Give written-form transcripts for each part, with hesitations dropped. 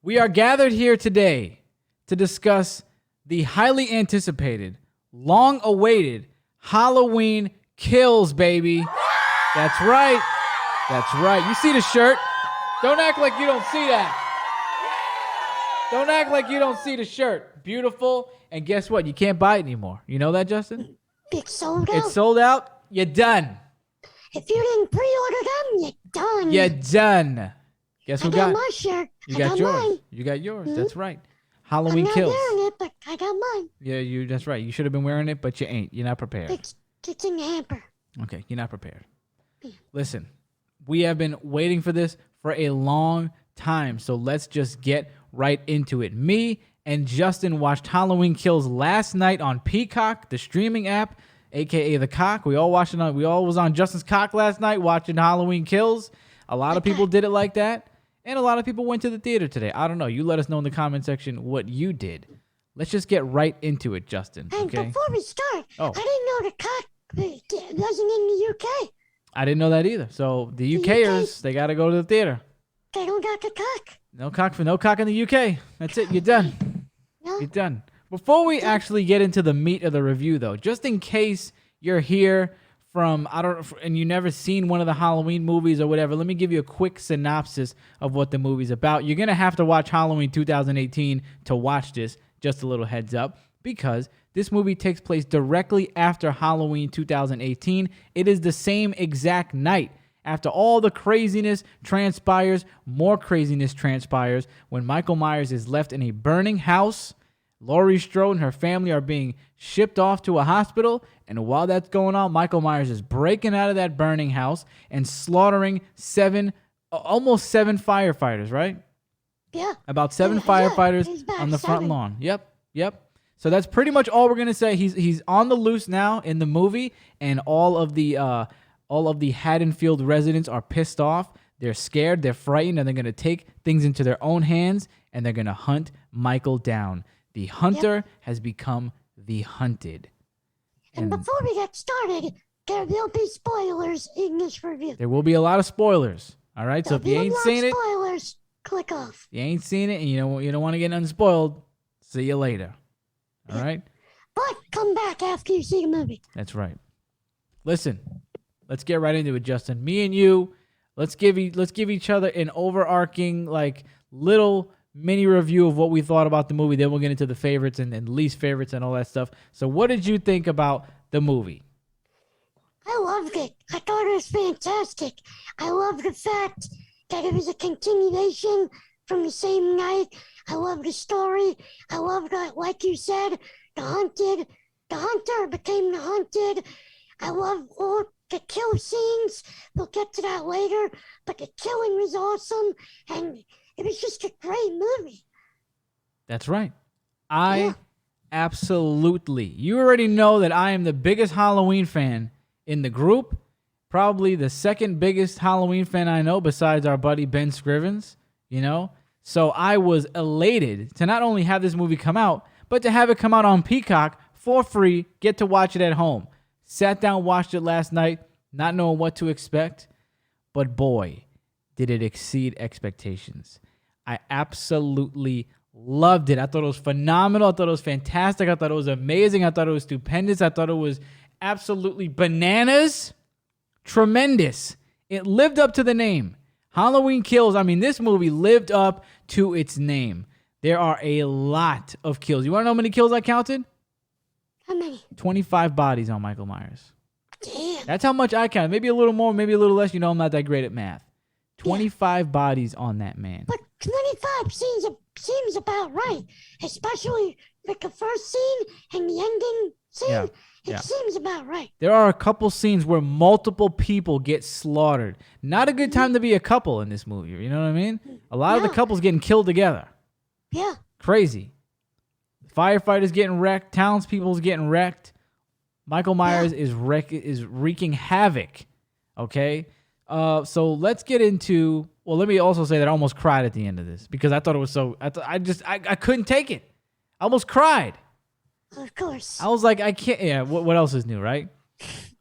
We are gathered here today to discuss the highly anticipated, long-awaited Halloween Kills, baby. That's right. That's right. You see the shirt? Don't act like you don't see that. Don't act like you don't see the shirt. Beautiful. And guess what? You can't buy it anymore. You know that, Justin? It's sold out. It's sold out. You're done. If you didn't pre-order them, you're done. You're done. Guess who I got my shirt. You I got yours. mine. You got yours. Mhm. That's right. Halloween I'm not Kills. wearing it, but I got mine. Yeah, that's right. You should have been wearing it, but you ain't. You're not prepared. It's in the hamper. Okay, you're not prepared. Listen, we have been waiting for this for a long time, so let's just get right into it. Me and Justin watched Halloween Kills last night on Peacock, the streaming app, aka the Cock. We all was on Justin's Cock last night watching Halloween Kills. A lot of people did it like that, and a lot of people went to the theater today. I don't know. You let us know in the comment section what you did. Let's just get right into it, Justin. And okay? before we start, I didn't know the Cock wasn't in the UK. I didn't know that either. So the UKers, they got to go to the theater. They don't got the Cock. No cock in the UK. That's it. You're done. No. You're done. Before we actually get into the meat of the review, though, just in case you're here from and you never seen one of the Halloween movies or whatever, let me give you a quick synopsis of what the movie's about. You're gonna have to watch Halloween 2018 to watch this. Just a little heads up, because this movie takes place directly after Halloween 2018. It is the same exact night. After all the craziness transpires, more craziness transpires when Michael Myers is left in a burning house. Laurie Strode and her family are being shipped off to a hospital, and while that's going on, Michael Myers is breaking out of that burning house and slaughtering almost seven firefighters, right? Yeah. About seven firefighters on the front 7. lawn. Yep. So that's pretty much all we're gonna say. He's on the loose now in the movie, and all of the Haddonfield residents are pissed off. They're scared, they're frightened, and they're gonna take things into their own hands, and they're gonna hunt Michael down. The hunter has become the hunted. And before we get started, there will be spoilers in this review. There will be a lot of spoilers. All right, so if you ain't seen it, spoilers, click off. you ain't seen it, and you don't want to get unspoiled. See you later. All right. But come back after you see the movie. That's right. Listen, let's get right into it, Justin. Me and you, let's give each other an overarching little mini review of what we thought about the movie. Then we'll get into the favorites and least favorites and all that stuff. So what did you think about the movie? I loved it. I thought it was fantastic. I love the fact that it was a continuation from the same night. I love the story. I love that, like you said, the hunter became the hunted. I love all the kill scenes. We'll get to that later, but the killing was awesome, and it was just a great movie. That's right. Absolutely. You already know that I am the biggest Halloween fan in the group. Probably the second biggest Halloween fan I know besides our buddy Ben Scrivens, So I was elated to not only have this movie come out, but to have it come out on Peacock for free, get to watch it at home. Sat down, watched it last night, not knowing what to expect, but boy, did it exceed expectations. I absolutely loved it. I thought it was phenomenal. I thought it was fantastic. I thought it was amazing. I thought it was stupendous. I thought it was absolutely bananas. Tremendous. It lived up to the name. Halloween Kills. I mean, this movie lived up to its name. There are a lot of kills. You want to know how many kills I counted? How many? 25 bodies on Michael Myers. Damn. That's how much I counted. Maybe a little more, maybe a little less. I'm not that great at math. 25 bodies on that man. But 25 seems about right, especially with the first scene and the ending scene. It seems about right. There are a couple scenes where multiple people get slaughtered. Not a good time to be a couple in this movie. You know what I mean? A lot of the couples getting killed together. Yeah. Crazy. Firefighters getting wrecked. Townspeople's getting wrecked. Michael Myers is wreaking havoc. Okay? So let's get into... Well, let me also say that I almost cried at the end of this because I thought it was so... I couldn't take it. I almost cried. Of course. I was like, I can't... Yeah, what else is new, right?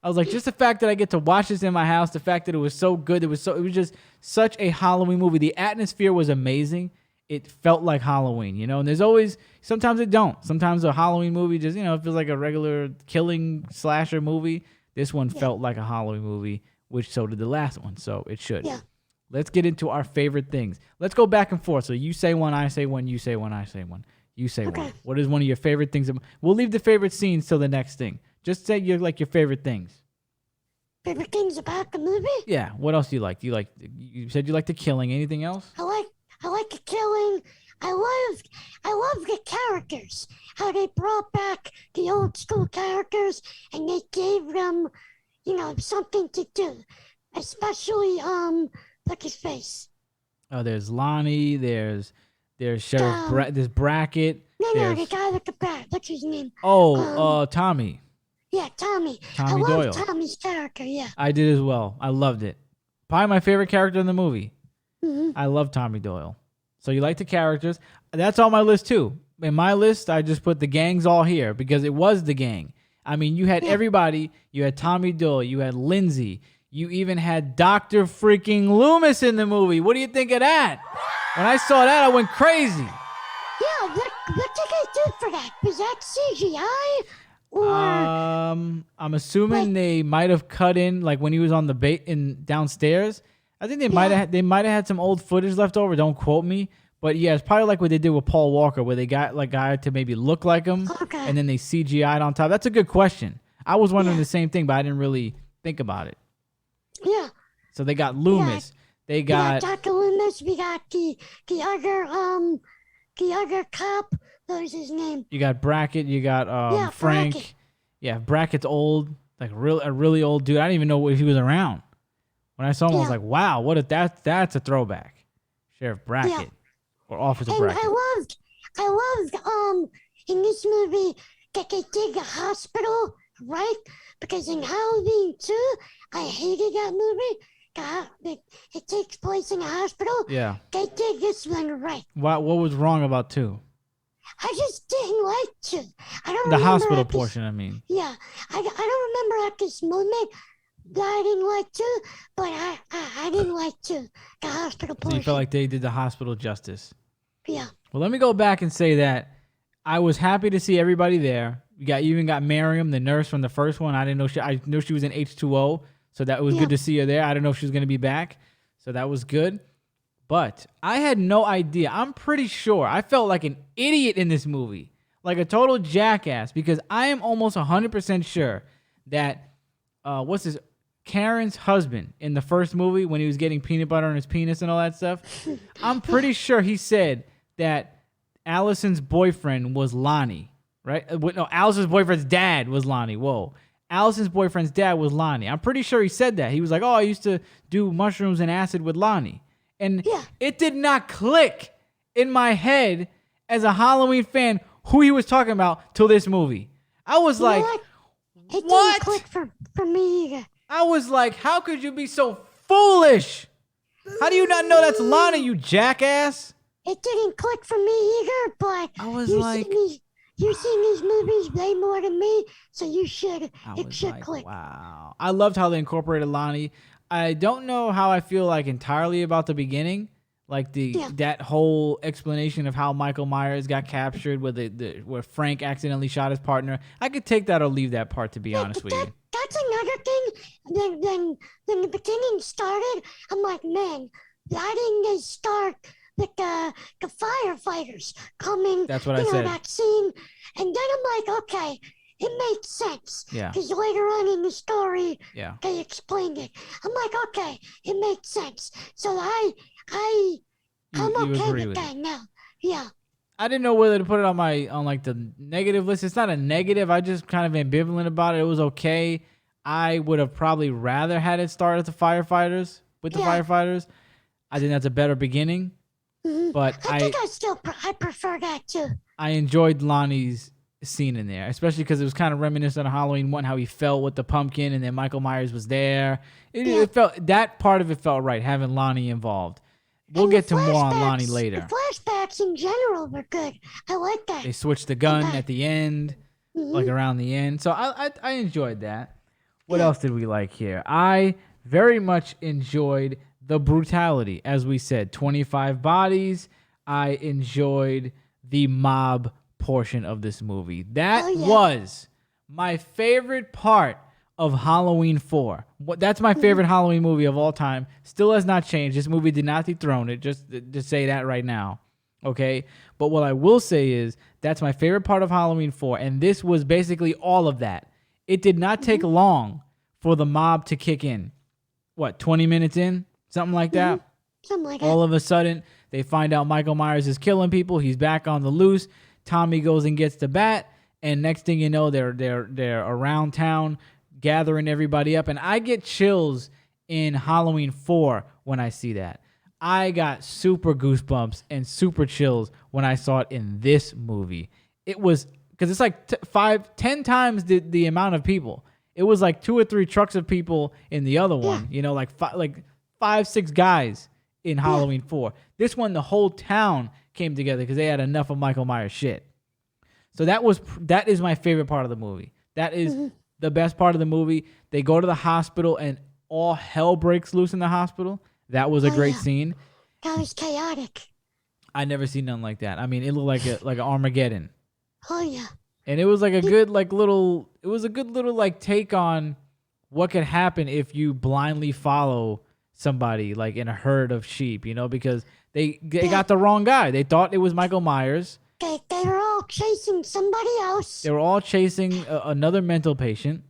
I was like, just the fact that I get to watch this in my house, the fact that it was so good, it was just such a Halloween movie. The atmosphere was amazing. it felt like Halloween, you know. And there's always sometimes it don't. Sometimes a Halloween movie just it feels like a regular killing slasher movie. This one felt like a Halloween movie, which so did the last one. So it should. Yeah. Let's get into our favorite things. Let's go back and forth. So you say one, I say one, you say one, I say one. You say one. What is one of your favorite things? We'll leave the favorite scenes till the next thing. Just say your favorite things. Favorite things about the movie? Yeah. What else do you like? You said you like the killing. Anything else? I like the killing. I love the characters. How they brought back the old school characters and they gave them, something to do. Especially what's his face? Oh, there's Lonnie. There's Sheriff. There's Brackett. No, the guy with the bat. What's his name? Oh, Tommy. Yeah, Tommy. Tommy I Doyle. love Tommy's character. Yeah. I did as well. I loved it. Probably my favorite character in the movie. Mm-hmm. I love Tommy Doyle. So you like the characters. That's on my list too. In my list, I just put the gangs all here because it was the gang. I mean, you had everybody. You had Tommy Doyle. You had Lindsay. You even had Dr. freaking Loomis in the movie. What do you think of that? When I saw that, I went crazy. Yeah, what did they do for that? Was that CGI? Or I'm assuming they might have cut in like when he was on the bait in downstairs. I think they might have had some old footage left over. Don't quote me, but yeah, it's probably like what they did with Paul Walker, where they got like guy to maybe look like him, and then they CGI'd on top. That's a good question. I was wondering the same thing, but I didn't really think about it. Yeah. So they got Loomis. They got Dr. Loomis. We got the other cop. What was his name? You got Brackett. You got Frank. Brackett. Yeah, Brackett's old, like a really old dude. I didn't even know if he was around. When I saw him, I was like, "Wow, what if that's a throwback?" Sheriff Brackett or Officer Brackett. I loved in this movie that they did the hospital right, because in Halloween 2, I hated that movie. It takes place in a hospital. Yeah. They did this one right. What was wrong about 2? I just didn't like 2. I don't the remember hospital portion. I mean. Yeah, I don't remember at this moment that I didn't like 2, but I didn't like 2. The hospital portion. So you felt like they did the hospital justice. Yeah. Well, let me go back and say that I was happy to see everybody there. You even got Miriam, the nurse from the first one. I didn't know I knew she was in H2O, so that was good to see her there. I didn't know if she was going to be back, so that was good. But I had no idea. I'm pretty sure I felt like an idiot in this movie, like a total jackass, because I am almost 100% sure that Karen's husband in the first movie when he was getting peanut butter on his penis and all that stuff. I'm pretty sure he said that Allison's boyfriend was Lonnie, right? No, Allison's boyfriend's dad was Lonnie. Whoa. Allison's boyfriend's dad was Lonnie. I'm pretty sure he said that. He was like, "Oh, I used to do mushrooms and acid with Lonnie." And it did not click in my head as a Halloween fan who he was talking about till this movie. I was like, It what? didn't click for me either. I was like, how could you be so foolish? How do you not know that's Lonnie, you jackass? It didn't click for me either, but I was you've seen these movies way more than me, so it should click. Wow. I loved how they incorporated Lonnie. I don't know how I feel like entirely about the beginning, like that whole explanation of how Michael Myers got captured, where Frank accidentally shot his partner. I could take that or leave that part, to be honest with you. That's another thing. When the beginning started, I'm like, man, why didn't they start with the firefighters coming? That's what I said. That scene, and then I'm like, okay. It made sense. Yeah. Because later on in the story, they explained it. I'm like, okay, it makes sense. So I'm okay with that now. Yeah. I didn't know whether to put it on the negative list. It's not a negative. I just kind of ambivalent about it. It was okay. I would have probably rather had it start with the firefighters. I think that's a better beginning. Mm-hmm. But I prefer that too. I enjoyed Lonnie's scene in there, especially because it was kind of reminiscent of Halloween 1, how he felt with the pumpkin and then Michael Myers was there. It felt, that part of it felt right, having Lonnie involved. We'll get to more on Lonnie later. The flashbacks in general were good. I like that. They switched the gun at the end, like around the end. So I enjoyed that. What else did we like here? I very much enjoyed the brutality. As we said, 25 bodies. I enjoyed the mob portion of this movie. That Oh, yeah. was my favorite part of Halloween 4. That's my favorite Halloween movie of all time. Still has not changed. This movie did not dethrone it. Just to say that right now. Okay? But what I will say is that's my favorite part of Halloween 4. And this was basically all of that. It did not take long for the mob to kick in. What, 20 minutes in? Something like that? Something like that. All of a sudden, they find out Michael Myers is killing people. He's back on the loose. Tommy goes and gets the bat, and next thing you know, they're around town gathering everybody up. And I get chills in Halloween 4 when I see that. I got super goosebumps and super chills when I saw it in this movie. It was because it's like 10 times the amount of people. It was like 2 or 3 trucks of people in the other one. You know, like 5, 6 guys in Halloween 4. This one, the whole town came together because they had enough of Michael Myers shit. So that is my favorite part of the movie. That is the best part of the movie. They go to the hospital and all hell breaks loose in the hospital. That was a great scene. That was chaotic. I never seen nothing like that. I mean, it looked like an Armageddon. Oh yeah. And it was like a good little take on what could happen if you blindly follow somebody like in a herd of sheep, you know, because they got the wrong guy. They thought it was Michael Myers. They were all chasing somebody else. They were all chasing another mental patient.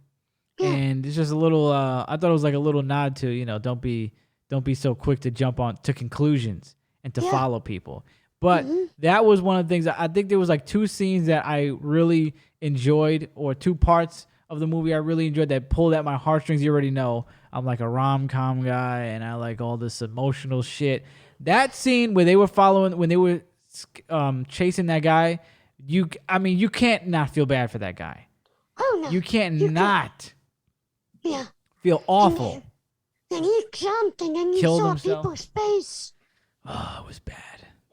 And it's just a little I thought it was like a little nod to, you know, don't be so quick to jump on to conclusions and to follow people. But that was one of the things. I think there was like 2 scenes that I really enjoyed, or 2 parts of the movie I really enjoyed that pulled at my heartstrings. You already know I'm like a rom-com guy, and I like all this emotional shit. That scene where they were chasing that guy, you can't not feel bad for that guy. Oh no. You can't not feel awful. And he jumped, and then you Killed saw himself. people's face. Oh, it was bad.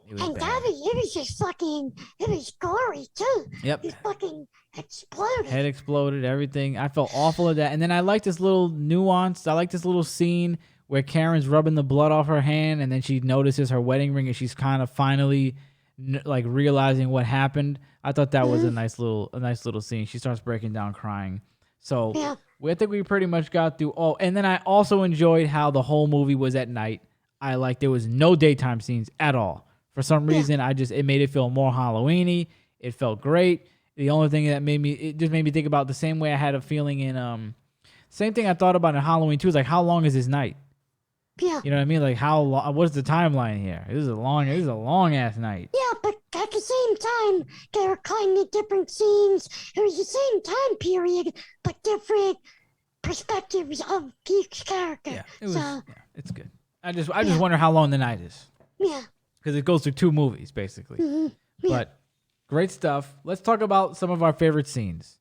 It was And bad. it was just fucking, it was gory too. Yep. He fucking exploded. Head exploded, everything. I felt awful at that. And then I like this little nuance. I like this little scene where Karen's rubbing the blood off her hand, and then she notices her wedding ring, and she's kind of finally like realizing what happened. I thought that was a nice little scene. She starts breaking down, crying. So I think we pretty much got through all. And then I also enjoyed how the whole movie was at night. There was no daytime scenes at all. For some reason, it made it feel more Halloween-y. It felt great. The only thing that made me think about the same way I had a feeling in same thing I thought about in Halloween 2 is like, how long is this night? Yeah. You know what I mean? Like, how long? What's the timeline here? This is a long ass night. Yeah, but at the same time, they were kind of different scenes. It was the same time period, but different perspectives of each character. Yeah, it was. So, It's good. I just wonder how long the night is, yeah. because it goes through 2 movies basically. But great stuff. Let's talk about some of our favorite scenes.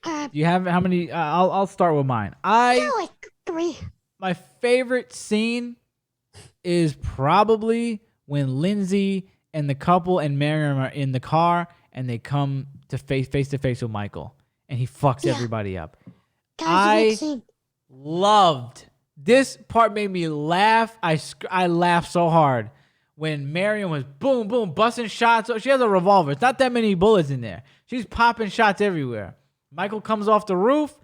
Do you have how many? I'll start with mine. Like 3. My favorite scene is probably when Lindsay and the couple and Miriam are in the car and they come to face to face with Michael, and he fucks everybody up. That was a good scene. Loved this part. Made me laugh. I laughed so hard when Miriam was boom boom busting shots. She has a revolver. It's not that many bullets in there. She's popping shots everywhere. Michael comes off the roof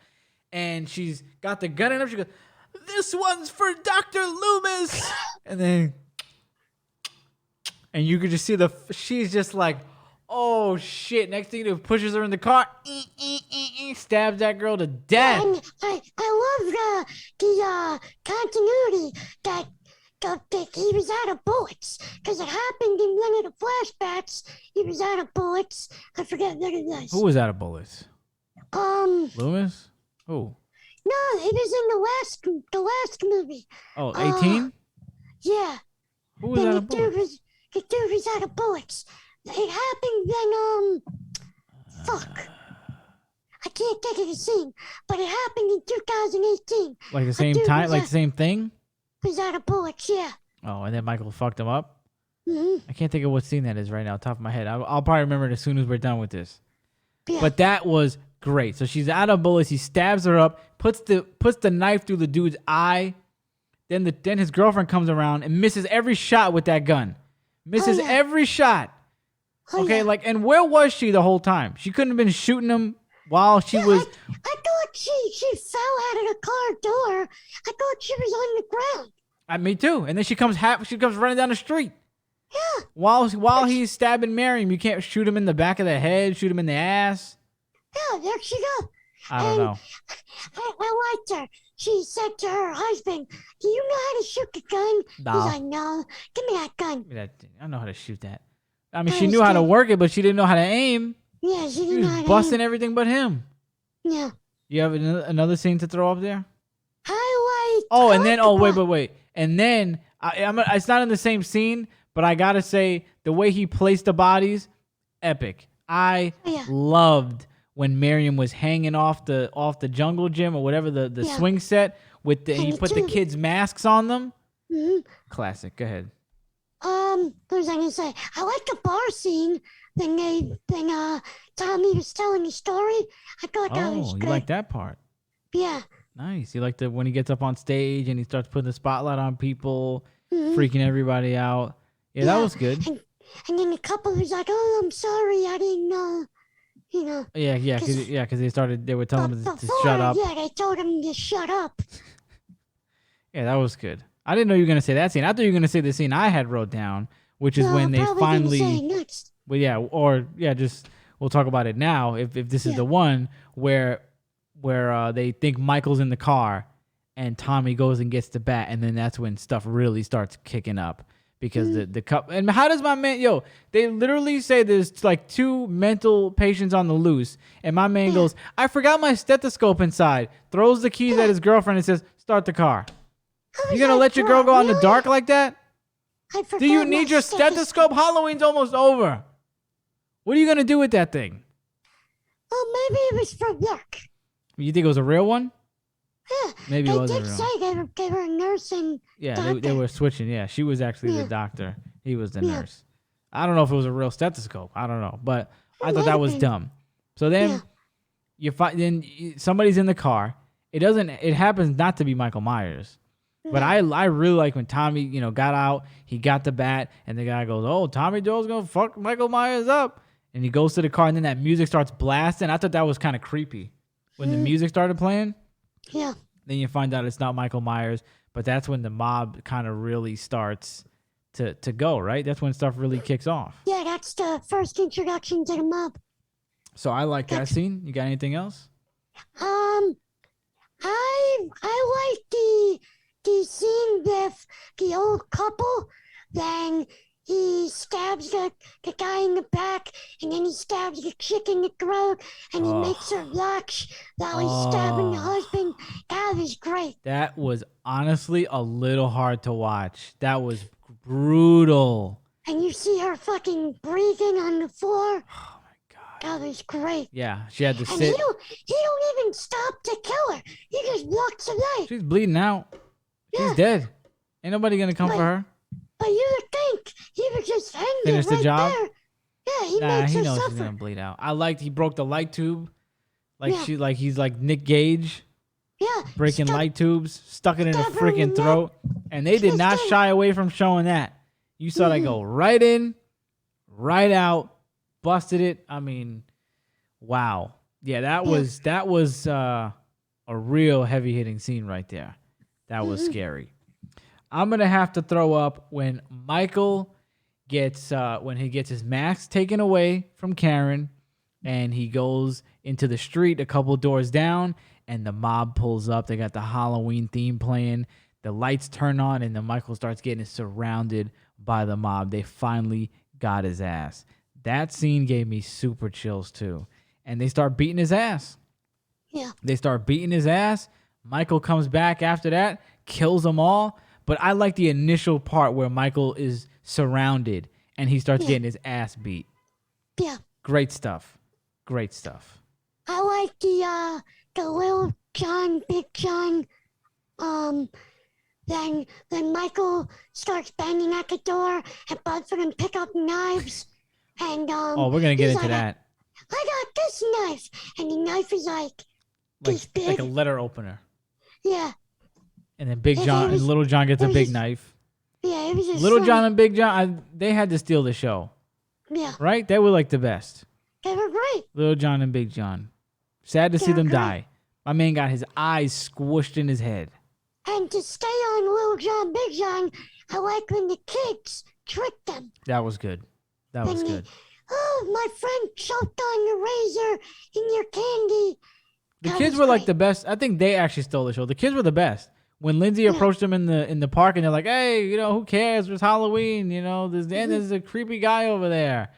and she's got the gun in her. She goes, "This one's for Dr. Loomis." And you could just see she's just like, oh shit. Next thing you know, pushes her in the car, stabs that girl to death. And I love the continuity that he was out of bullets, because it happened in one of the flashbacks. He was out of bullets. I forget what it was. Who was out of bullets? Loomis? Who? No, it was in the last movie. Oh, 18? Yeah. Who was out of bullets? The dude was out of bullets. It happened when fuck. I can't think of the scene, but it happened in 2018. Like the same time, like the same thing? Was out of bullets, yeah. Oh, and then Michael fucked him up? Mm-hmm. I can't think of what scene that is right now, top of my head. I'll probably remember it as soon as we're done with this. Yeah. But that was great. So she's out of bullets. He stabs her up, puts the knife through the dude's eye. Then his girlfriend comes around and misses every shot with that gun. Misses yeah. every shot. Oh, Okay, yeah. like, and where was she the whole time? She couldn't have been shooting him while she was. I thought she fell out of the car door. I thought she was on the ground. Me too. And then she comes running down the street. Yeah. While he's stabbing Miriam, you can't shoot him in the back of the head, shoot him in the ass. Yeah, there she go. I don't know. I liked her. She said to her husband, "Do you know how to shoot the gun?" No. He's like, "No, give me that gun." I don't know how to shoot that. I mean, That she was knew how to good. work it, but she didn't know how to aim. Yeah, she She didn't know how was to busting aim. everything but him. Yeah. You have another scene to throw up there? I And then, liked the wait. And then, it's not in the same scene, but I gotta say, the way he placed the bodies, epic. I Yeah. loved when Miriam was hanging off the jungle gym or whatever the Yeah. swing set with And he the put the two- kids' masks on them. Mhm. Classic. Go ahead. What was I gonna say? I like the bar scene when Tommy was telling the story. I thought that was Oh, you good. like that part? Yeah. Nice. You like the when he gets up on stage and he starts putting the spotlight on people, Mhm. freaking everybody out. Yeah, that was good. And then the couple was like, "Oh, I'm sorry, I didn't know." You know. Yeah, because they were telling him to Before, shut up. Yeah, they told him to shut up. Yeah, that was good. I didn't know you were gonna say that scene. I thought you were gonna say the scene I had wrote down, which is No, when I'm they probably gonna say it finally. next. Well, just we'll talk about it now. If this is Yeah. the one where they think Michael's in the car, and Tommy goes and gets the bat, and then that's when stuff really starts kicking up because the cup. And how does my man? Yo, they literally say there's like 2 mental patients on the loose, and my man goes, "I forgot my stethoscope inside." Throws the keys at his girlfriend and says, "Start the car." How You is gonna that let your girl go out in the really? dark like that? I Do you forgot my need your stethoscope? Halloween's almost over. What are you gonna do with that thing? Oh, maybe it was for work. You think it was a real one? Yeah. Maybe it They wasn't did real. say they were nursing. Yeah, they doctor. were switching. Yeah, she was actually the Yeah. doctor. He was the Yeah. nurse. I don't know if it was a real stethoscope. I don't know, but I thought might that have was been. dumb. So then Yeah. you find somebody's in the car. It happens not to be Michael Myers. But I really like when Tommy, got out, he got the bat, and the guy goes, "Oh, Tommy Dole's gonna fuck Michael Myers up," and he goes to the car, and then that music starts blasting. I thought that was kind of creepy when the music started playing. Yeah. Then you find out it's not Michael Myers, but that's when the mob kind of really starts to go, right? That's when stuff really kicks off. Yeah, that's the first introduction to the mob. So I like that scene. You got anything else? I like the scene with the old couple. Then he stabs the guy in the back, and then he stabs the chick in the throat, and he makes her watch while he's stabbing the husband. That was great. That was honestly a little hard to watch. That was brutal. And you see her fucking breathing on the floor. Oh my god. That was great. Yeah, she had to And sit. he don't even stop to kill her. He just walks away. She's bleeding out. She's Yeah. dead. Ain't nobody gonna come for her. But you would think he would just hang Finish the there right job? there. Yeah, he Nah, makes he her knows she's suffer. gonna bleed out. I liked he broke the light tube. Yeah. He's like Nick Gage Yeah, breaking stuck- light tubes, stuck it in her stab her in freaking the throat. And they did not Just shy away from showing that. You saw that go right in, right out, busted it. I mean, wow. Yeah, that was a real heavy hitting scene right there. That was scary. I'm gonna have to throw up when Michael gets when he gets his mask taken away from Karen, and he goes into the street a couple doors down, and the mob pulls up. They got the Halloween theme playing. The lights turn on, and then Michael starts getting surrounded by the mob. They finally got his ass. That scene gave me super chills too. And they start beating his ass. Yeah. They start beating his ass. Michael comes back after that, kills them all. But I like the initial part where Michael is surrounded and he starts getting his ass beat. Yeah. Great stuff. Great stuff. I like the little John, Big John. Then Michael starts banging at the door, and both of them pick up knives. And Oh, we're gonna get he's into like, that. I got this knife, and the knife is like this big. Like a letter opener. Yeah. And then Big Yeah, John it was- and Little John gets a it was big just- knife. Yeah, it was just Little funny. John and Big John, they had to steal the show, Yeah, right? They were like the best. they were great. Little John and Big John. Sad to see They're them great. die. My man got his eyes squished in his head. And to stay on Little John, Big John, I like when the kids tricked them. That was good. That was When they, good. oh, my friend choked on your razor in your candy. The That kids was were like great. the best. I think they actually stole the show. The kids were the best. When Lindsay approached them in the park and they're like, "Hey, who cares? It's Halloween. There's a creepy guy over there."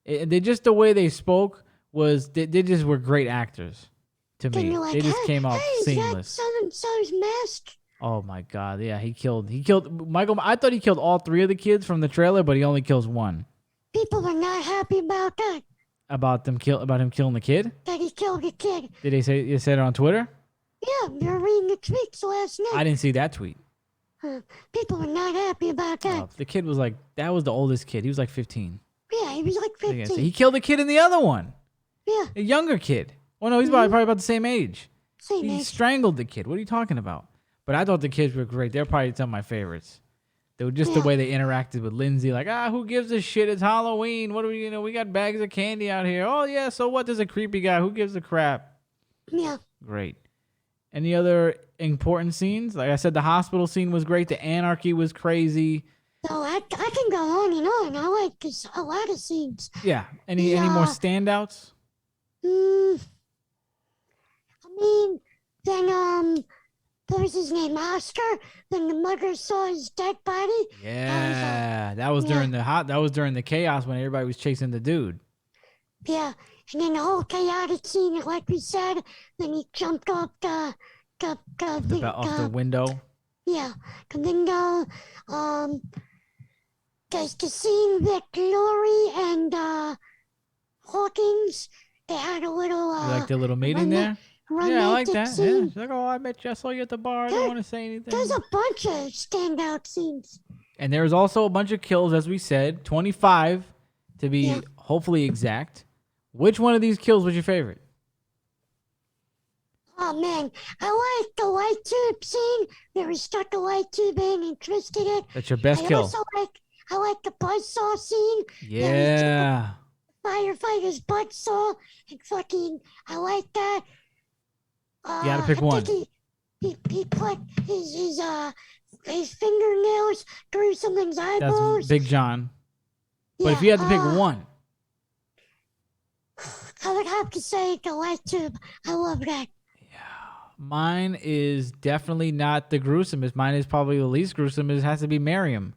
They just the way they spoke was they just were great actors to Then me. you're like, They just came off hey, is that seamless. so-and-so's mask? Oh my god, yeah, he killed Michael. I thought he killed all 3 of the kids from the trailer, but he only kills one. People are not happy about that, About him killing the kid. that he killed a kid. Did they say you said it on Twitter? Yeah, we were reading the tweets last I night. didn't see that tweet. People are not happy about that. The kid was like that was the oldest kid. He was like 15. Yeah, he was like Yeah, 15. so he killed a kid in the other one, Yeah, a younger kid. Well, no, he's probably about the same age. same He age. strangled the kid. What are you talking about? But I thought the kids were great. They're probably some of my favorites. They were just the Yeah. way they interacted with Lindsay, like, who gives a shit? It's Halloween. What do we got bags of candy out here. Oh yeah, so what? There's a creepy guy. Who gives a crap? Yeah, Great. Any other important scenes? Like I said, the hospital scene was great. The anarchy was crazy. so I can go on and on. I like this, a lot of scenes. Yeah. Any more Yeah. standouts? I mean, then what was his name, Oscar? When the mother saw his dead body. Yeah, that was during the chaos when everybody was chasing the dude. Yeah, and then the whole chaotic scene, like we said, when he jumped off the Off the window. yeah, the window. There's the scene with Glory and Hawkins. They had a little You like the little meeting there? romantic Yeah, I like that. Yeah. scene. She's like, I met you. I saw you at the bar. I don't want to say anything. There's a bunch of standout scenes. And there was also a bunch of kills, as we said, 25 to be Yeah. hopefully exact. Which one of these kills was your favorite? Oh man, I like the light tube scene where he stuck the light tube in and twisted it. That's your best I kill. also like the buzzsaw scene. Yeah. Firefighter's buzzsaw and fucking, I like that. You gotta pick I one. think he put his fingernails through someone's eyeballs. That's Big John. But if you had to pick one, I would have to say the light tube. I love that. mine is definitely not the gruesomest. Mine is probably the least gruesome. It has to be Miriam.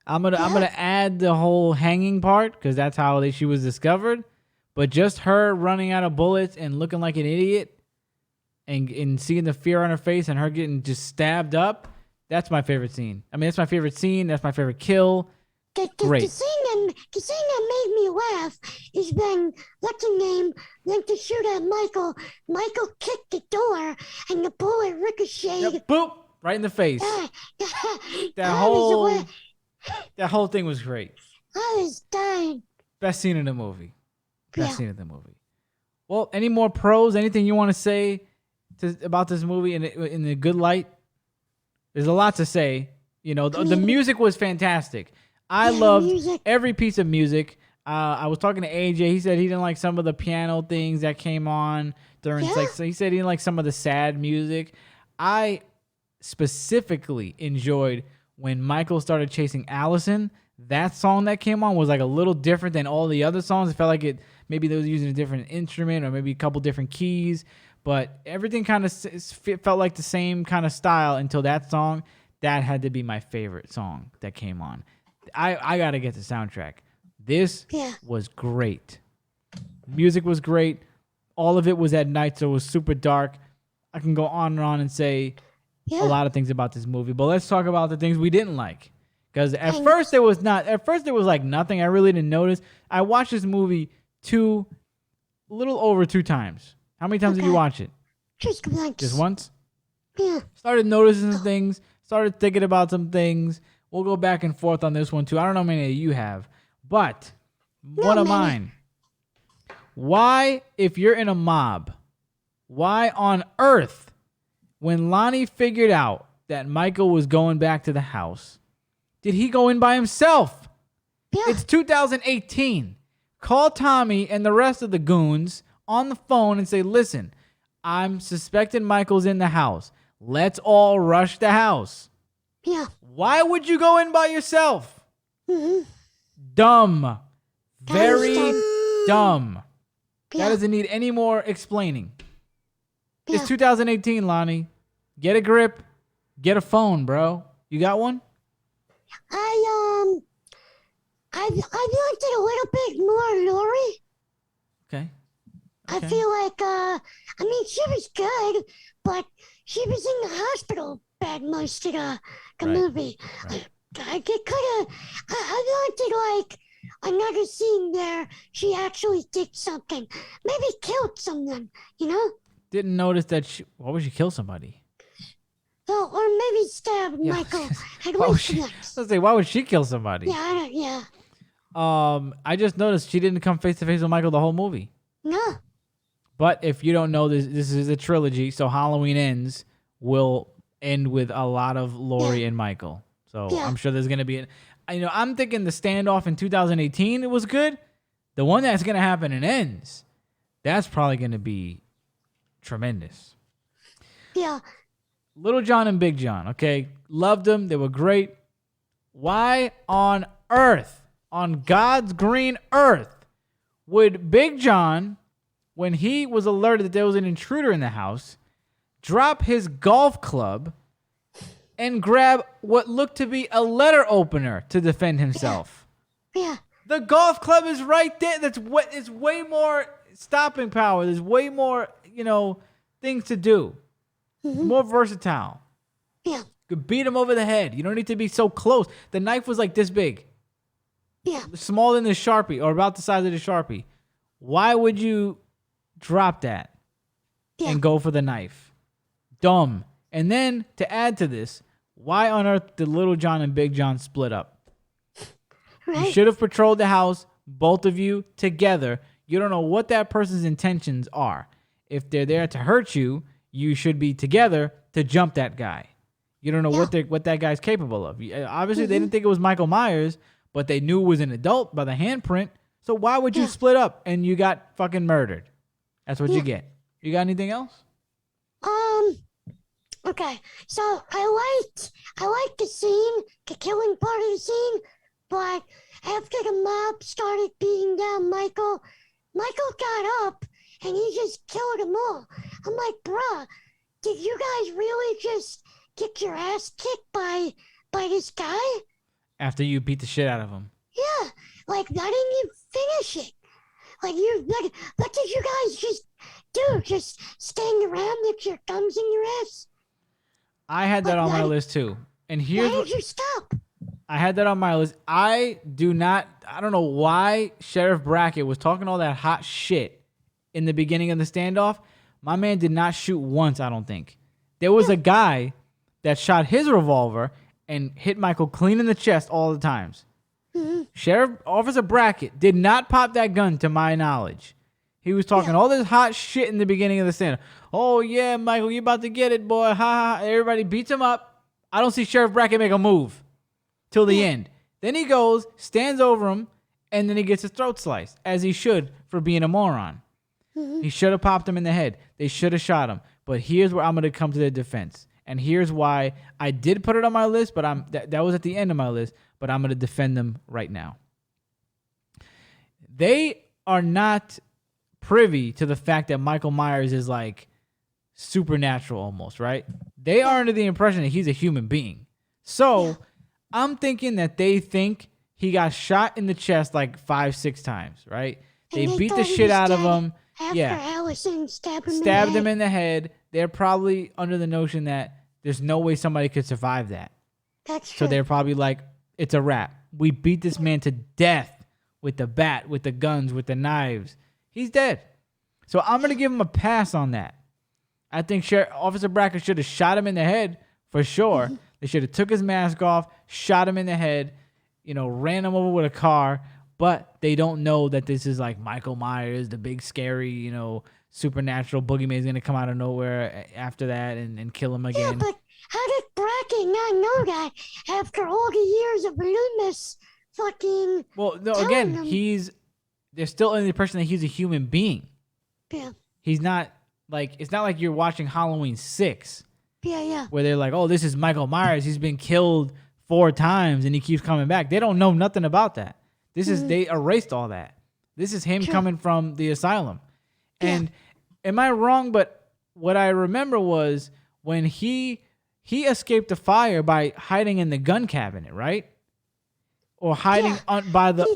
I'm gonna add the whole hanging part because that's how she was discovered. But just her running out of bullets and looking like an idiot, and seeing the fear on her face and her getting just stabbed up. That's my favorite scene. I mean, that's my favorite scene. That's my favorite kill. Great. The scene that made me laugh is when what's her name went to shoot at Michael. Michael kicked the door and the bullet ricocheted. Yep, boop, right in the face. That whole thing was great. I was dying. Best scene in the movie. Best Yeah. scene in the movie. Well, any more pros? Anything you want to say about this movie in a good light? There's a lot to say. The music was fantastic. I loved music. every piece of music. I was talking to AJ. He said he didn't like some of the piano things that came on during sex. So he said he didn't like some of the sad music. I specifically enjoyed when Michael started chasing Allison. That song that came on was like a little different than all the other songs. It felt like maybe they was using a different instrument or maybe a couple different keys, but everything kind of felt like the same kind of style until that song. That had to be my favorite song that came on. I got to get the soundtrack. This was great. Music was great. All of it was at night, so it was super dark. I can go on and on and say a lot of things about this movie, but let's talk about the things we didn't like. Because at first there was like nothing. I really didn't notice. I watched this movie a little over 2 times. How many times did you watch it? Just once. Just once? Yeah. Started noticing some things. Started thinking about some things. We'll go back and forth on this one too. I don't know how many you have, but one of mine. Why, if you're in a mob, why on earth, when Lonnie figured out that Michael was going back to the house, did he go in by himself? Yeah. It's 2018. Call Tommy and the rest of the goons on the phone and say, listen, I'm suspecting Michael's in the house. Let's all rush the house. Yeah. Why would you go in by yourself? Mm-hmm. Dumb. Very dumb. dumb. That Yeah. doesn't need any more explaining. Yeah. It's 2018, Lonnie. Get a grip. Get a phone, bro. You got one? I liked it a little bit more, Lori. Okay. I Okay. feel like, I mean, she was good, but she was in the hospital bad most of the Right. movie. Right. I could have, I wanted, like, another scene there. She actually did something. Maybe killed someone, you know? Didn't notice that she... Why would she kill somebody? Oh, or maybe stab Yeah. Michael at Why would least she... once. Let's say, why would she kill somebody? Yeah, I don't, yeah. I just noticed she didn't come face to face with Michael the whole movie. No. But if you don't know, this is a trilogy, so Halloween Ends will end with a lot of Laurie and Michael. So Yeah. I'm sure there's gonna be, I'm thinking the standoff in 2018 it was good. The one that's gonna happen in Ends, that's probably gonna be tremendous. Yeah. Little John and Big John, okay, loved them. They were great. Why on earth, on God's green earth, would Big John, when he was alerted that there was an intruder in the house, drop his golf club and grab what looked to be a letter opener to defend himself? Yeah. The golf club is right there. That's what it's way more stopping power. There's way more, things to do. More versatile. Yeah. You could beat him over the head. You don't need to be so close. The knife was like this big. Yeah. Smaller than the Sharpie, or about the size of the Sharpie. Why would you drop that and go for the knife? Dumb. And then, to add to this, why on earth did Little John and Big John split up? Right. You should have patrolled the house, both of you, together. You don't know what that person's intentions are. If they're there to hurt you, you should be together to jump that guy. You don't know what that guy's capable of. Obviously, they didn't think it was Michael Myers, but they knew it was an adult by the handprint. So why would you split up and you got fucking murdered? That's what you get. You got anything else? Okay. So I liked the scene, the killing part of the scene, but after the mob started beating down Michael got up and he just killed them all. I'm like, bruh, did you guys really just get your ass kicked by this guy? After you beat the shit out of him. Yeah, like why didn't you finish it? What did you guys just do? Just stand around with your thumbs in your ass? I had that on my list too. And here's Why did you stop? I had that on my list. I don't know why Sheriff Brackett was talking all that hot shit in the beginning of the standoff. My man did not shoot once, I don't think. There was a guy that shot his revolver and hit Michael clean in the chest all the times. Sheriff Officer Brackett did not pop that gun to my knowledge. He was talking all this hot shit in the beginning of the standoff. Oh yeah, Michael, you about to get it, boy. Ha ha. Everybody beats him up. I don't see Sheriff Brackett make a move till the end. Then he goes, stands over him, and then he gets his throat sliced, as he should for being a moron. He should have popped him in the head. They should have shot him. But here's where I'm going to come to their defense. And here's why I did put it on my list, but that was at the end of my list, but I'm going to defend them right now. They are not privy to the fact that Michael Myers is like supernatural almost, right? They are under the impression that he's a human being. So I'm thinking that they think he got shot in the chest like 5-6 times, right? They beat the shit out of him. After Allison stabbed him in the head. They're probably under the notion that there's no way somebody could survive that. That's true. So they're probably like, it's a wrap. We beat this man to death with the bat, with the guns, with the knives. He's dead. So I'm going to give him a pass on that. I think Officer Brackett should have shot him in the head for sure. They should have took his mask off, shot him in the head, ran him over with a car. But they don't know that this is like Michael Myers, the big scary, supernatural boogeyman is going to come out of nowhere after that and kill him again. Yeah, but how did did not know that after all the years of Loomis fucking Well, no, telling again, them. they're still under the impression that he's a human being. Yeah, He's not like, it's not like you're watching Halloween 6 yeah. where they're like, oh, this is Michael Myers. He's been killed 4 times and he keeps coming back. They don't know nothing about that. This is, they erased all that. This is him True. coming from the asylum. Yeah. And am I wrong? But what I remember was when he escaped the fire by hiding in the gun cabinet, right? Or hiding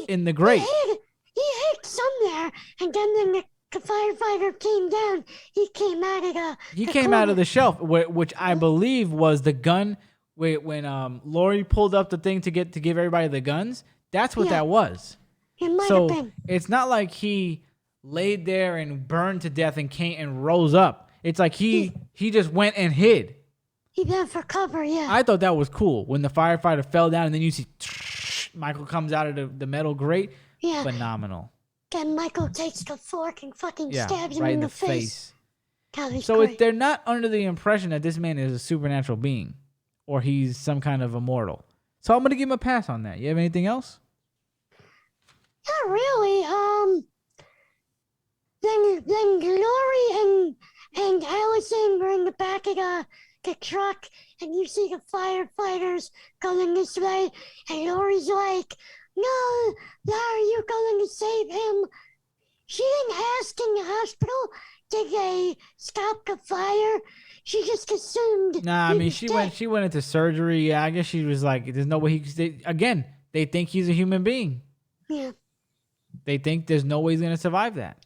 in the grate. He hid somewhere, and then when the firefighter came down, he came out of the. He the came out of corner. the shelf, which I believe was the gun. When Lori pulled up the thing to give everybody the guns, that's what Yeah. that was. It might So have been. it's not like he laid there and burned to death and came and rose up. It's like he just went and hid. He went for cover, yeah. I thought that was cool when the firefighter fell down and then you see Michael comes out of the metal grate. Yeah. Phenomenal. Then Michael takes the fork and fucking Yeah, stabs him right in the face. That was So great. they're not under the impression that this man is a supernatural being or he's some kind of immortal. So I'm going to give him a pass on that. You have anything else? Not really. Then Lori and Allison were in the back of the truck, and you see the firefighters going this way, and Lori's like, "No, Larry, you're going to save him." She didn't ask in the hospital, did they stop the fire? She just assumed. Nah, I he mean was dead. she went into surgery. Yeah, I guess she was like, there's no way again, they think he's a human being. Yeah. They think there's no way he's going to survive that.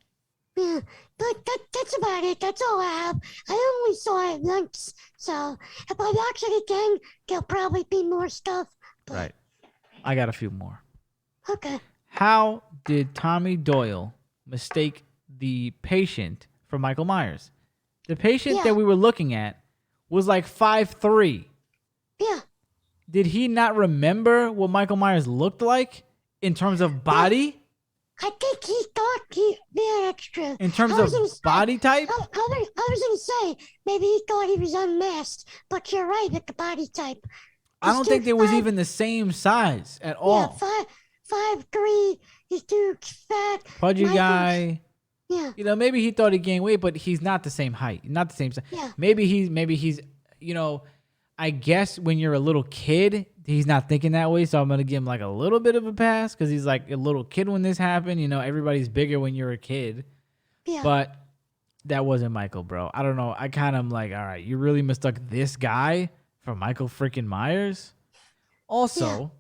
Yeah, but that's about it. That's all I have. I only saw it once, so if I watch it again, there'll probably be more stuff. But, Right. I got a few more. Okay. How did Tommy Doyle mistake the patient for Michael Myers? The patient Yeah. that we were looking at was like 5'3". Yeah. Did he not remember what Michael Myers looked like in terms of body? I think he thought yeah, that's true. In terms I was of gonna say- body type? I was going to say, maybe he thought he was unmasked, but you're right with the body type. I don't He's think they was 5'- even the same size at Yeah, all. 5'3", he's too fat. Pudgy Michael's- guy. Yeah. You know, maybe he thought he gained weight, but he's not the same height. Not the same size. Yeah. Maybe he's, you know, I guess when you're a little kid, he's not thinking that way. So I'm going to give him like a little bit of a pass because he's like a little kid when this happened. You know, everybody's bigger when you're a kid. Yeah. But that wasn't Michael, bro. I don't know. I kind of am like, all right, you really mistook this guy for Michael freaking Myers? Also,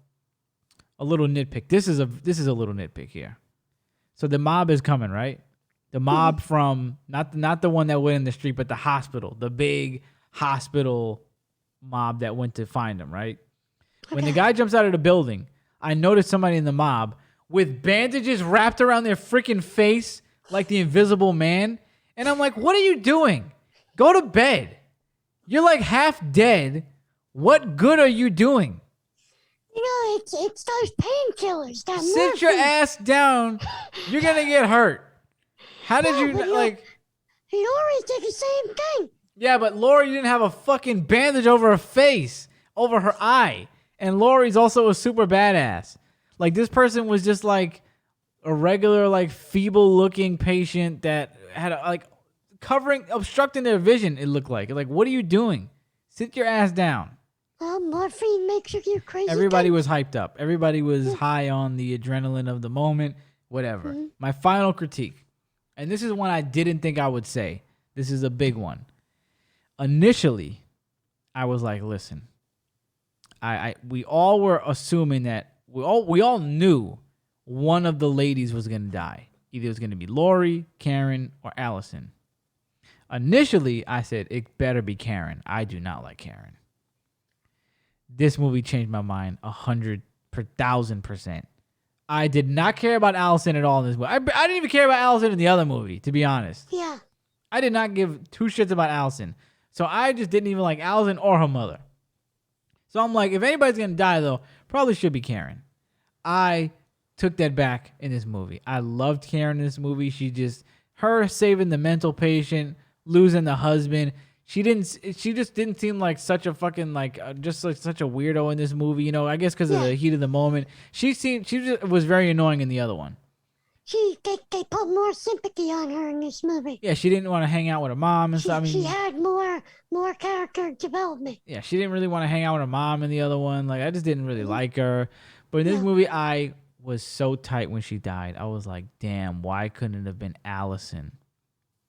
a little nitpick. This is a little nitpick here. So the mob is coming, right? The mob from not the one that went in the street, but the hospital, the big hospital mob that went to find him, right? When the guy jumps out of the building, I noticed somebody in the mob with bandages wrapped around their freaking face like the Invisible Man. And I'm like, what are you doing? Go to bed. You're like half dead. What good are you doing? You know, it's those painkillers. That Sit your morphine. ass down. You're going to get hurt. How did No, you, but like... Lori did the same thing. Yeah, but Lori didn't have a fucking bandage over her face, over her eye. And Lori's also a super badass. Like, this person was just like a regular, like, feeble looking patient that had, obstructing their vision, it looked like. Like, what are you doing? Sit your ass down. Morphine makes you do crazy. Everybody things. was hyped up. Everybody was high on the adrenaline of the moment, whatever. My final critique, and this is one I didn't think I would say. This is a big one. Initially, I was like, listen, we all were assuming that we all knew one of the ladies was going to die. Either it was going to be Lori, Karen, or Allison. Initially, I said, it better be Karen. I do not like Karen. This movie changed my mind 1,000%. I did not care about Allison at all in this movie. I didn't even care about Allison in the other movie, to be honest. Yeah. I did not give two shits about Allison. So I just didn't even like Allison or her mother. So I'm like, if anybody's going to die, though, probably should be Karen. I took that back in this movie. I loved Karen in this movie. Her saving the mental patient, losing the husband. She just didn't seem like such a fucking like just like such a weirdo in this movie. I guess because of the heat of the moment. She just was very annoying in the other one. They put more sympathy on her in this movie. Yeah, she didn't want to hang out with her mom and stuff. She had more character development. Yeah, she didn't really want to hang out with her mom in the other one. Like I just didn't really like her. But in this movie, I was so tight when she died. I was like, damn, why couldn't it have been Allison?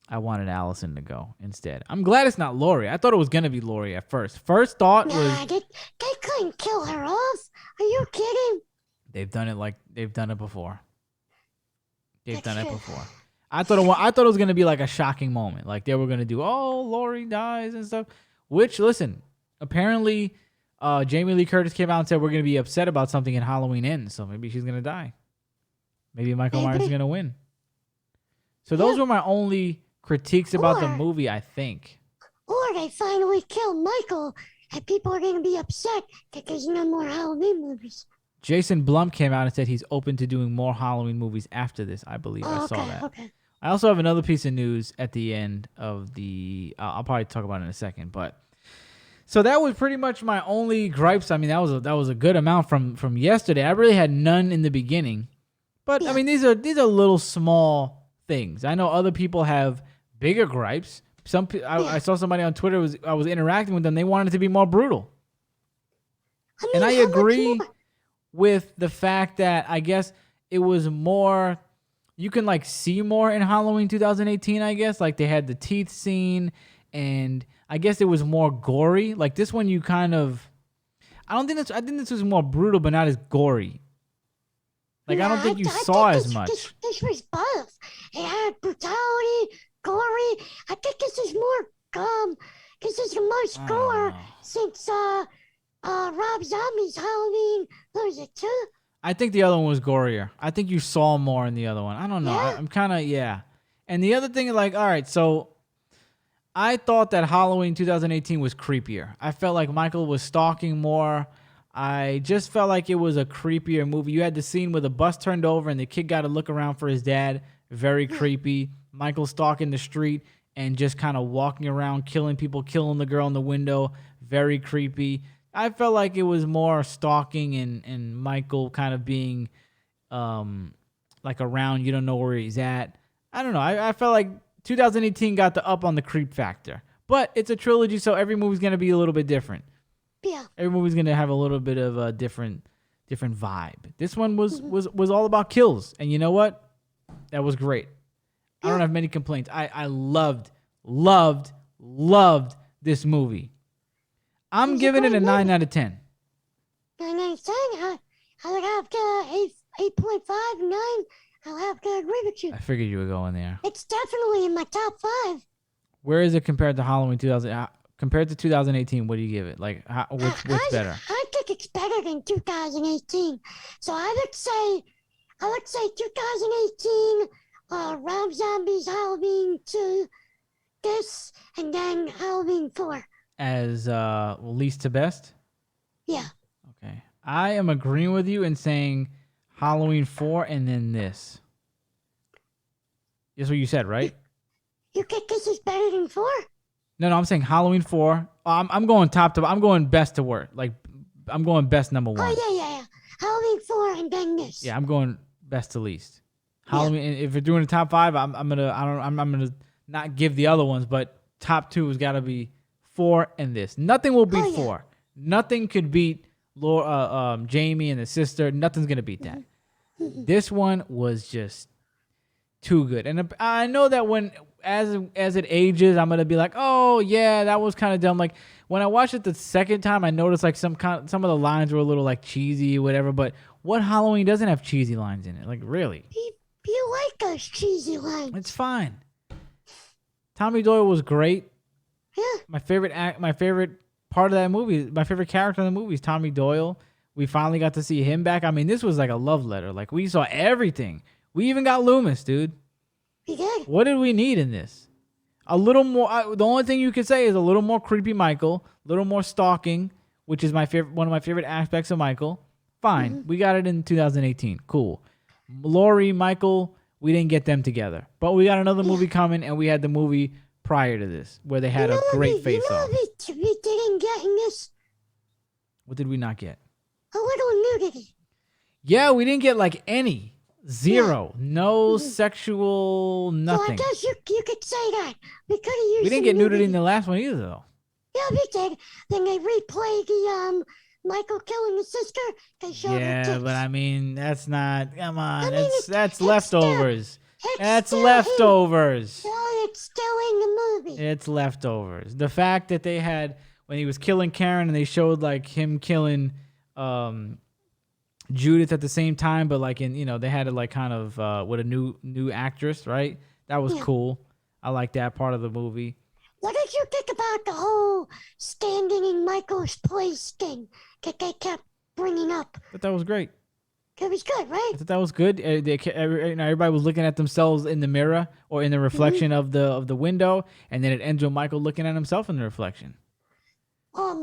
I wanted Allison to go instead. I'm glad it's not Laurie. I thought it was gonna be Laurie at first. First thought was they couldn't kill her off. Are you kidding? They've done it before. They've done it before. I thought it was gonna be like a shocking moment, like they were gonna do, oh, Laurie dies and stuff. Which, listen, apparently, Jamie Lee Curtis came out and said we're gonna be upset about something in Halloween Ends, so maybe she's gonna die. Maybe Michael Myers is gonna win. So those were my only critiques about the movie, I think. Or they finally kill Michael, and people are gonna be upset that there's no more Halloween movies. Jason Blum came out and said he's open to doing more Halloween movies after this, I believe. I saw that. Okay. I also have another piece of news at the end of the... I'll probably talk about it in a second. But so that was pretty much my only gripes. I mean, that was a good amount from yesterday. I really had none in the beginning. But, I mean, these are little small things. I know other people have bigger gripes. I saw somebody on Twitter, I was interacting with them. They wanted it to be more brutal. And I agree with the fact that I guess it was more, you can like see more in Halloween 2018, I guess. Like they had the teeth scene and I guess it was more gory. Like this one you kind of, I think this was more brutal but not as gory. Like I don't think you saw as much. This was both. It had brutality, gory. I think this is more, this is the most gore since Rob Zombie's Halloween, what was it, 2? I think the other one was gorier. I think you saw more in the other one. I don't know. Yeah? I'm kind of, And the other thing, like, all right, so I thought that Halloween 2018 was creepier. I felt like Michael was stalking more. I just felt like it was a creepier movie. You had the scene where the bus turned over and the kid got to look around for his dad. Very creepy. Michael stalking the street and just kind of walking around, killing people, killing the girl in the window. Very creepy. I felt like it was more stalking and Michael kind of being like around. You don't know where he's at. I don't know. I felt like 2018 got the up on the creep factor. But it's a trilogy, so every movie's going to be a little bit different. Yeah. Every movie's going to have a little bit of a different vibe. This one was all about kills. And you know what? That was great. I don't have many complaints. I loved this movie. I'm giving it a 9 out of 10. 9 out of 10? I would have to 8.5, 9. I'll have to agree with you. I figured you were going there. It's definitely in my top 5. Where is it compared to Halloween 2000? Compared to 2018, what do you give it? Like, what's better? I think it's better than 2018. So I would say 2018, Rob Zombie's Halloween 2, this, and then Halloween 4. As least to best? Yeah. Okay. I am agreeing with you in saying Halloween 4 and then this. That's what you said, right? You think this is better than 4? No, I'm saying Halloween 4. I'm going top to, I'm going best to worst. Like, I'm going best number 1. Oh, yeah. Halloween 4 and then this. Yeah, I'm going best to least. Halloween. If you're doing a top 5, I'm gonna not give the other ones, but top 2 has got to be 4 and this. Nothing will beat 4. Nothing could beat Jamie and the sister. Nothing's gonna beat that. This one was just too good, and I know that as it ages, I'm gonna be like, oh yeah, that was kind of dumb. Like when I watched it the second time, I noticed like some of the lines were a little like cheesy, or whatever. But what Halloween doesn't have cheesy lines in it? Like really? You like those cheesy lines? It's fine. Tommy Doyle was great. Yeah. My favorite part of that movie, my favorite character in the movie is Tommy Doyle. We finally got to see him back. I mean, this was like a love letter. Like we saw everything. We even got Loomis, dude. We did. What did we need in this? A little more. The only thing you could say is a little more creepy Michael, a little more stalking, which is one of my favorite aspects of Michael. Fine, we got it in 2018. Cool. Laurie, Michael, we didn't get them together, but we got another movie coming, and we had the movie prior to this, where they had a great face-off. We didn't get in this? What did we not get? A little nudity. Yeah, we didn't get like any. Zero. No sexual nothing. So I guess you could say that. We could have used We didn't get nudity in the last one either, though. Yeah, we did. Then they replayed the Michael killing his sister. They showed her tits. But I mean, that's not. Come on, I mean, that's leftovers. That's still leftovers. It's still in the movie. It's leftovers. The fact that they had when he was killing Karen and they showed like him killing Judith at the same time, but like they had it like kind of with a new actress, right? That was cool. I like that part of the movie. What did you think about the whole standing in Michael's place thing that they kept bringing up? I thought that was great. It was good, right? I thought that was good. Everybody was looking at themselves in the mirror or in the reflection of the window, and then it ends with Michael looking at himself in the reflection.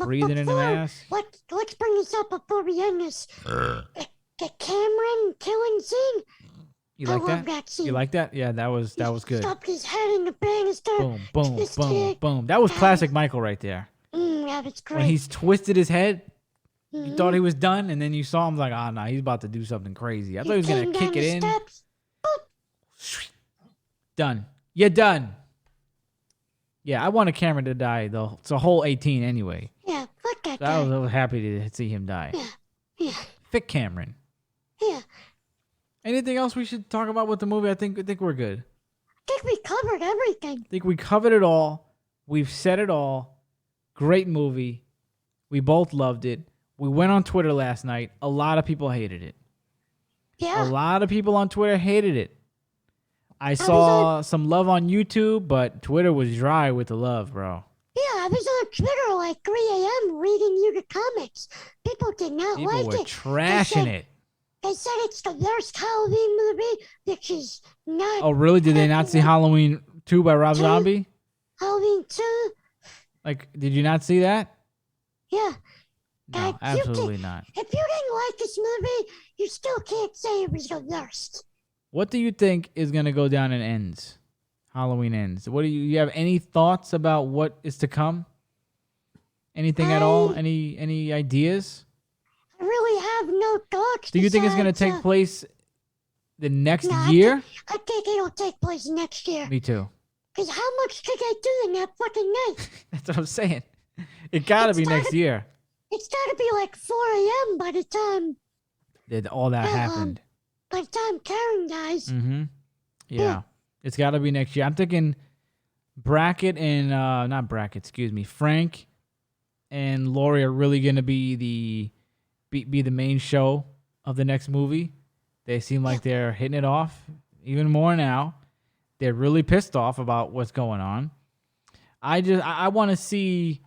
Breathing in the mask. Let's bring this up before we end this. The Cameron killing scene. You like that? That scene. You like that? Yeah, that was good. Stuck his head in the banister. Boom, boom, boom, boom. That was classic Michael right there. That was great. When he's twisted his head, you thought he was done, and then you saw him like, oh no, he's about to do something crazy. I thought he was gonna kick it in. Done. You're done. Yeah, I wanted Cameron to die though. It's a whole 18 anyway. Yeah, fuck that So guy. I was happy to see him die. Yeah. Fit Cameron. Yeah. Anything else we should talk about with the movie? I think we're good. I think we covered everything. I think we covered it all. We've said it all. Great movie. We both loved it. We went on Twitter last night. A lot of people hated it. Yeah. A lot of people on Twitter hated it. I saw some love on YouTube, but Twitter was dry with the love, bro. Yeah, I was on Twitter like 3 a.m. reading you the comments. People did not like it. People were trashing it. They said it's the worst Halloween movie, which is not. Oh, really? Did they not see Halloween 2 by Rob Zombie? Halloween 2? Like, did you not see that? Yeah. No, absolutely not. If you didn't like this movie, you still can't say it was the worst. What do you think is going to go down in Ends? Halloween Ends. What do you have any thoughts about what is to come? Anything at all? Any ideas? I really have no thoughts. Do you think it's going to take place the next year? I think it'll take place next year. Me too. Because how much could they do in that fucking night? That's what I'm saying. It got to be next year. It's got to be like 4 a.m. by the time all that happened. By the time Karen dies. Mm-hmm. Yeah. It's got to be next year. I'm thinking Brackett and not Brackett, excuse me. Frank and Laurie are really going to be the main show of the next movie. They seem like they're hitting it off even more now. They're really pissed off about what's going on. I want to see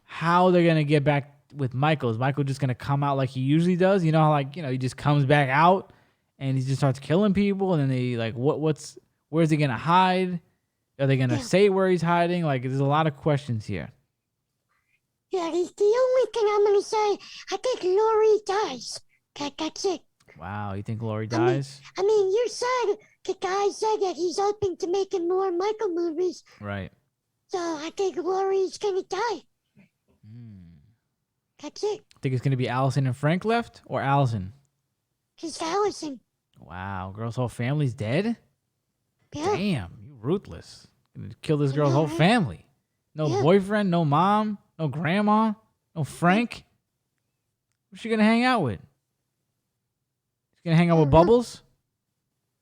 how they're going to get back with Michael. Is Michael just going to come out like he usually does? You know how he just comes back out and he just starts killing people, and then they like where's he going to hide? Are they going to say where he's hiding? Like, there's a lot of questions here. Yeah, the only thing I'm going to say, I think Laurie dies. That's it. Wow, you think Laurie dies? I mean, you said, the guy said that he's open to making more Michael movies. Right. So I think Laurie's going to die. That's it. Think it's going to be Allison and Frank left, or Allison? Just Allison. Wow, girl's whole family's dead? Yeah. Damn, you ruthless. Gonna kill this girl's whole family. No boyfriend, no mom, no grandma, no Frank. Who's she gonna hang out with? She's gonna hang out with Bubbles?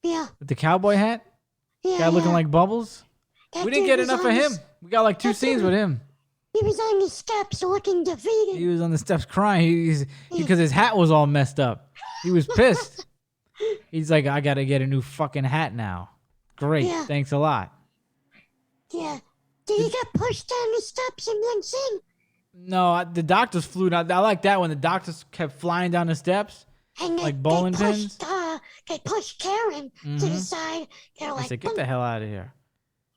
Yeah. With the cowboy hat? Yeah. Guy looking like Bubbles? That We didn't get enough of him. We got like 2 scenes with him. He was on the steps looking defeated. He was on the steps crying because his hat was all messed up. He was pissed. He's like, I gotta get a new fucking hat now. Great, thanks a lot. Yeah. Did he get pushed down the steps in one scene? No, the doctors flew down. I like that when the doctors kept flying down the steps, and like bowling pins. They pushed Karen to the side. They're like, I said, get the hell out of here.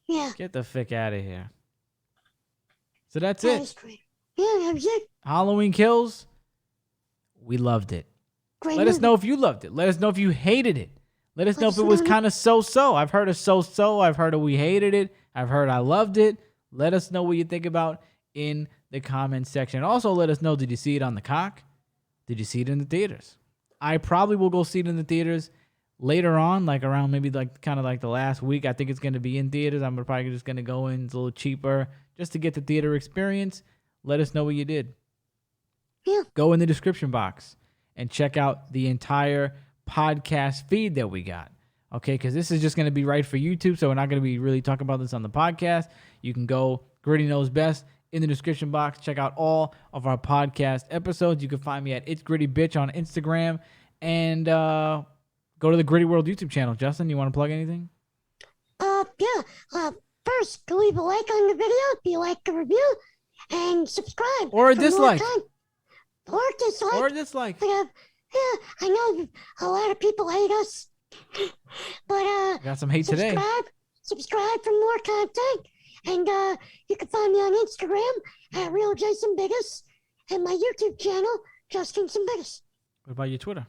Yeah. Get the frick out of here. So that's that it. was great. Yeah, that was it. Halloween Kills. We loved it. Great Let us movie. know if you loved it. Let us know if you hated it. Let us know if it was kind of so-so. I've heard of so-so. I've heard of we hated it. I've heard I loved it. Let us know what you think about in the comments section. Also, let us know, did you see it on the cock? Did you see it in the theaters? I probably will go see it in the theaters later on, like around maybe like kind of like the last week. I think it's going to be in theaters. I'm probably just going to go in. It's a little cheaper just to get the theater experience. Let us know what you did. Yeah. Go in the description box and check out the entire podcast feed that we got. Okay, because this is just going to be right for YouTube, so we're not going to be really talking about this on the podcast. You can go Gritty Knows Best in the description box. Check out all of our podcast episodes. You can find me at It's Gritty Bitch on Instagram. And go to the Gritty World YouTube channel. Justin, you want to plug anything? Yeah. First, leave a like on the video if you like the review, and subscribe. Or a for more dislike. Or a dislike. Or a dislike. But, yeah, I know a lot of people hate us. But Got some hate today. Subscribe for more content. And you can find me on Instagram at Real Jason Biggest, and my YouTube channel, Justin Biggest. What about your Twitter?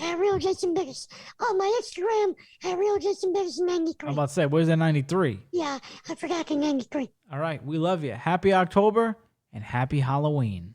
At Real Jason Biggest. On my Instagram at Real Jason Biggest 93. I'm about to say, where's that 93? Yeah, I forgot the 93. All right, we love you. Happy October and happy Halloween.